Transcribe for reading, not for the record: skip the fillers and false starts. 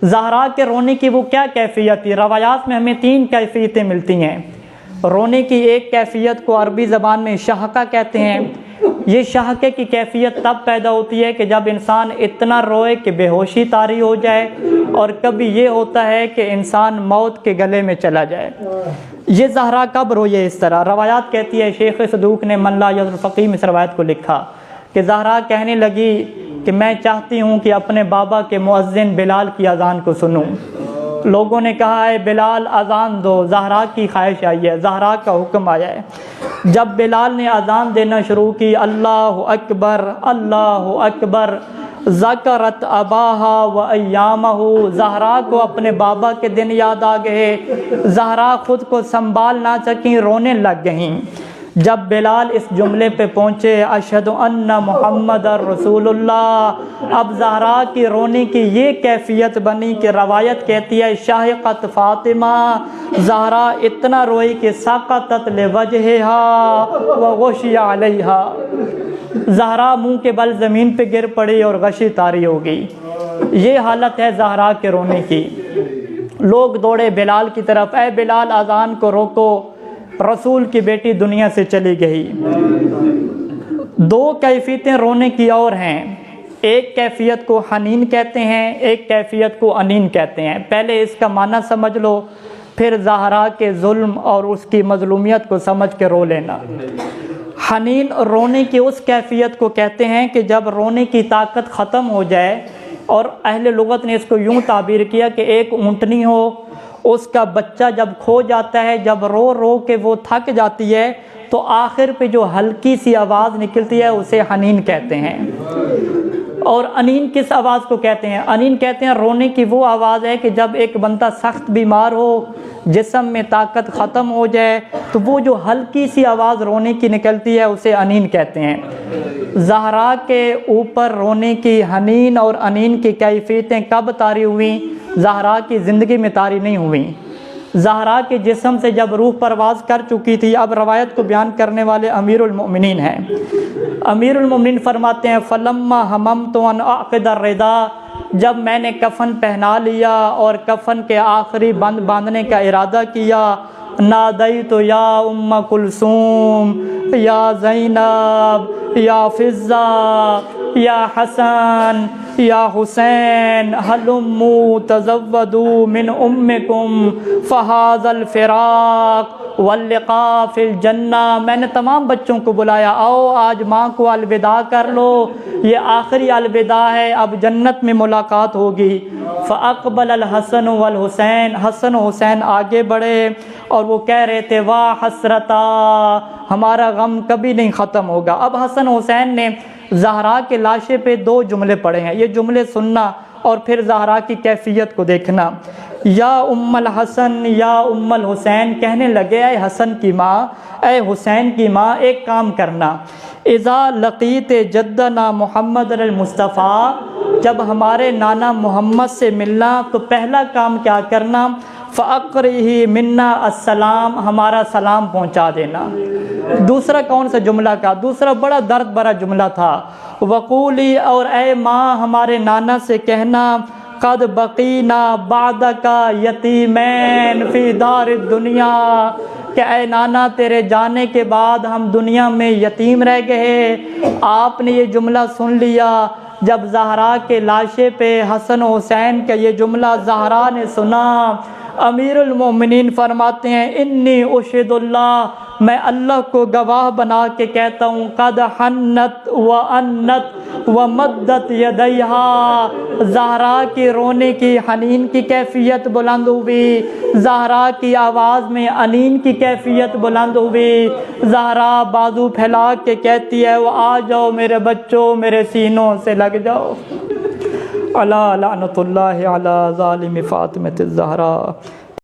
زہرا کے رونے کی وہ کیا کیفیت تھی؟ روایات میں ہمیں 3 کیفیتیں ملتی ہیں۔ رونے کی ایک کیفیت کو عربی زبان میں شہقہ کہتے ہیں۔ یہ شہقے کی کیفیت تب پیدا ہوتی ہے کہ جب انسان اتنا روئے کہ بے ہوشی طاری ہو جائے، اور کبھی یہ ہوتا ہے کہ انسان موت کے گلے میں چلا جائے۔ یہ زہرا کب روئے اس طرح؟ روایات کہتی ہے، شیخ صدوق نے من لا یضر الفقیم اس روایت کو لکھا کہ زہرا کہنے لگی کہ میں چاہتی ہوں کہ اپنے بابا کے مؤذن بلال کی اذان کو سنوں۔ لوگوں نے کہا ہے بلال اذان دو، زہرا کی خواہش آئی ہے، زہرا کا حکم آیا ہے۔ جب بلال نے اذان دینا شروع کی، اللہ اکبر اللہ اکبر، ذکرت اباہا و ایامہ، زہرا کو اپنے بابا کے دن یاد آ گئے۔ زہرا خود کو سنبھال نہ سکیں، رونے لگ گئیں۔ جب بلال اس جملے پہ پہنچے، اشہد ان محمد رسول اللہ، اب زہرا کی رونے کی یہ کیفیت بنی کہ روایت کہتی ہے شاہقت فاطمہ، زہرا اتنا روئی کہ سقطت لوجہہا وغشی علیہا، زہرا منہ کے بل زمین پہ گر پڑی اور غشی طاری ہو گئی۔ یہ حالت ہے زہرا کے رونے کی۔ لوگ دوڑے بلال کی طرف، اے بلال اذان کو روکو، رسول کی بیٹی دنیا سے چلی گئی۔ 2 کیفیتیں رونے کی اور ہیں، ایک کیفیت کو حنین کہتے ہیں، ایک کیفیت کو انین کہتے ہیں۔ پہلے اس کا معنی سمجھ لو، پھر زہرا کے ظلم اور اس کی مظلومیت کو سمجھ کے رو لینا۔ حنین رونے کی اس کیفیت کو کہتے ہیں کہ جب رونے کی طاقت ختم ہو جائے، اور اہل لغت نے اس کو یوں تعبیر کیا کہ ایک اونٹنی ہو، اس کا بچہ جب کھو جاتا ہے، جب رو رو کے وہ تھک جاتی ہے، تو آخر پہ جو ہلکی سی آواز نکلتی ہے اسے حنین کہتے ہیں۔ اور انین کس آواز کو کہتے ہیں؟ انین کہتے ہیں رونے کی وہ آواز ہے کہ جب ایک بندہ سخت بیمار ہو، جسم میں طاقت ختم ہو جائے، تو وہ جو ہلکی سی آواز رونے کی نکلتی ہے اسے انین کہتے ہیں۔ زہرا کے اوپر رونے کی حنین اور انین کی کیفیتیں کب طاری ہوئیں؟ زہرا کی زندگی میں طاری نہیں ہوئیں۔ زہرا کے جسم سے جب روح پرواز کر چکی تھی، اب روایت کو بیان کرنے والے امیر المؤمنین ہیں۔ امیر المؤمنین فرماتے ہیں فلما ہممت ان اعقد الرداء، جب میں نے کفن پہنا لیا اور کفن کے آخری بند باندھنے کا ارادہ کیا، نادیت یا ام کلثوم یا زینب یا فضہ یا حسن یا حسین ہلموا تزودوا من امکم فہذا الفراق واللقاء فی الجنہ، میں نے تمام بچوں کو بلایا، آؤ آج ماں کو الوداع کر لو، یہ آخری الوداع ہے، اب جنت میں ملاقات ہوگی۔ فاقبل الحسن والحسین، حسن و حسین آگے بڑھے اور وہ کہہ رہے تھے واہ حسرتا، ہمارا غم کبھی نہیں ختم ہوگا۔ اب حسن حسین نے زہرا کے لاشے پہ 2 جملے پڑھے ہیں، یہ جملے سننا اور پھر زہرا کی کیفیت کو دیکھنا۔ یا ام الحسن یا ام الحسین، کہنے لگے اے حسن کی ماں، اے حسین کی ماں، ایک کام کرنا، اذا لقیت جدنا محمد المصطفیٰ، جب ہمارے نانا محمد سے ملنا تو پہلا کام کیا کرنا، فَأَقْرِهِ مِنَّا السلام، ہمارا سلام پہنچا دینا۔ دوسرا کون سا جملہ کا؟ دوسرا بڑا درد بھرا جملہ تھا، وقولی، اور اے ماں ہمارے نانا سے کہنا، قد بقینا بعدک یتیمین فی دار الدنیا، کہ اے نانا تیرے جانے کے بعد ہم دنیا میں یتیم رہ گئے۔ آپ نے یہ جملہ سن لیا۔ جب زہرا کے لاشے پہ حسن و حسین کا یہ جملہ زہرا نے سنا، امیر المومنین فرماتے ہیں انی اشہد اللہ، میں اللہ کو گواہ بنا کے کہتا ہوں، قد حنت و انت و مدت یدیہا، زہرا کی رونے کی حنین کی کیفیت بلند ہوئی، زہرا کی آواز میں انین کی کیفیت بلند ہوئی، زہرا بازو پھیلا کے کہتی ہے وہ آ جاؤ میرے بچوں، میرے سینوں سے لگ جاؤ۔ علی لعنت اللہ علی ظالم فاطمۃ الزہرا۔